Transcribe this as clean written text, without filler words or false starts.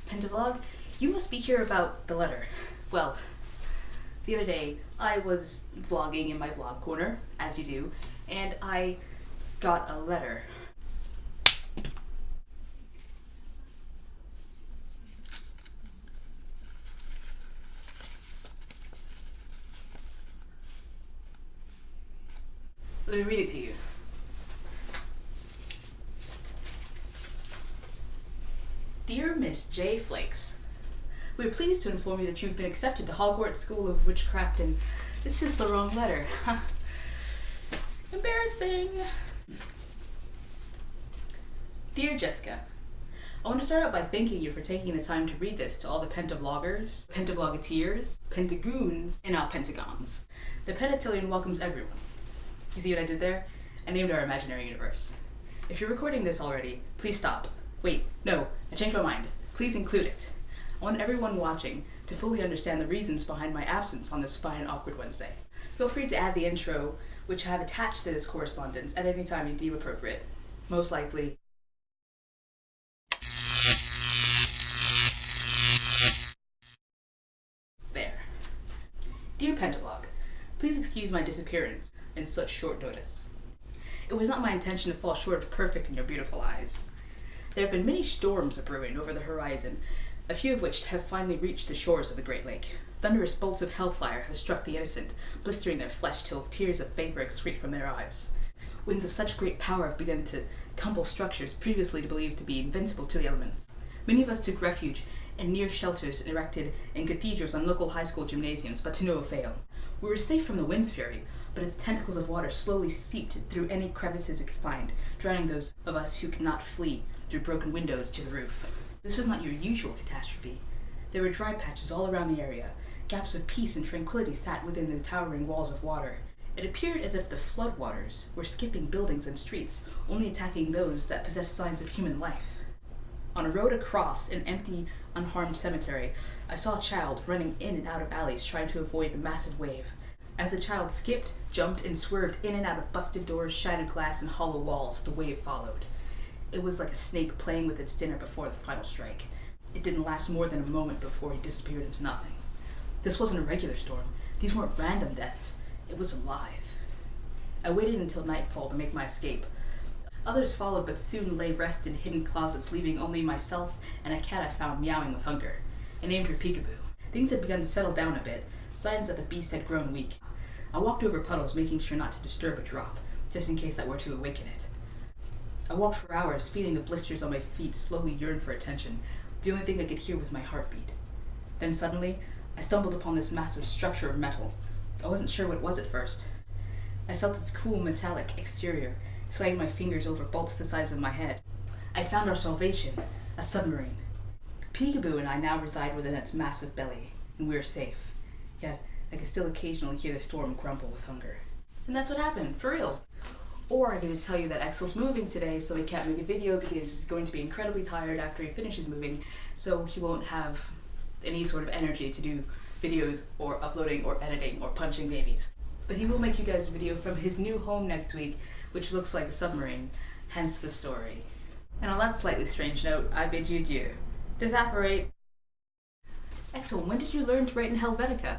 Pentavlog, you must be here about the letter. Well, the other day I was vlogging in my vlog corner, as you do, and I got a letter. Let me read it to you. Dear Miss J. Flakes, we are pleased to inform you that you've been accepted to Hogwarts School of Witchcraft, and this is the wrong letter. Embarrassing. Dear Jessica, I want to start out by thanking you for taking the time to read this to all the pentavloggers, pentavlogateers, pentagoons, and now pentagons. The Pentatillion welcomes everyone. You see what I did there? I named our imaginary universe. If you're recording this already, please stop. Wait, no, I changed my mind. Please include it. I want everyone watching to fully understand the reasons behind my absence on this fine and awkward Wednesday. Feel free to add the intro, which I have attached to this correspondence at any time you deem appropriate. Most likely, there. Dear Pentavlog, please excuse my disappearance in such short notice. It was not my intention to fall short of perfect in your beautiful eyes. There have been many storms a-brewing over the horizon, a few of which have finally reached the shores of the Great Lake. Thunderous bolts of hellfire have struck the innocent, blistering their flesh till tears of vapor excrete from their eyes. Winds of such great power have begun to tumble structures previously believed to be invincible to the elements. Many of us took refuge in near shelters erected in cathedrals and local high school gymnasiums, but to no avail. We were safe from the wind's fury, but its tentacles of water slowly seeped through any crevices it could find, drowning those of us who could not flee through broken windows to the roof. This was not your usual catastrophe. There were dry patches all around the area. Gaps of peace and tranquility sat within the towering walls of water. It appeared as if the floodwaters were skipping buildings and streets, only attacking those that possessed signs of human life. On a road across an empty, unharmed cemetery, I saw a child running in and out of alleys trying to avoid the massive wave. As the child skipped, jumped, and swerved in and out of busted doors, shattered glass, and hollow walls, the wave followed. It was like a snake playing with its dinner before the final strike. It didn't last more than a moment before he disappeared into nothing. This wasn't a regular storm. These weren't random deaths. It was alive. I waited until nightfall to make my escape. Others followed, but soon lay rest in hidden closets, leaving only myself and a cat I found meowing with hunger. I named her Peekaboo. Things had begun to settle down a bit, signs that the beast had grown weak. I walked over puddles, making sure not to disturb a drop, just in case I were to awaken it. I walked for hours, feeling the blisters on my feet slowly yearn for attention. The only thing I could hear was my heartbeat. Then suddenly, I stumbled upon this massive structure of metal. I wasn't sure what it was at first. I felt its cool metallic exterior, sliding my fingers over bolts the size of my head. I'd found our salvation, a submarine. Peekaboo and I now reside within its massive belly, and we are safe. Yet, I can still occasionally hear the storm grumble with hunger. And that's what happened, for real. Or I can just tell you that Exal's moving today, so he can't make a video because he's going to be incredibly tired after he finishes moving, so he won't have any sort of energy to do videos or uploading or editing or punching babies. But he will make you guys a video from his new home next week, which looks like a submarine, hence the story. And on that slightly strange note, I bid you adieu. Disapparate. Exal, when did you learn to write in Helvetica?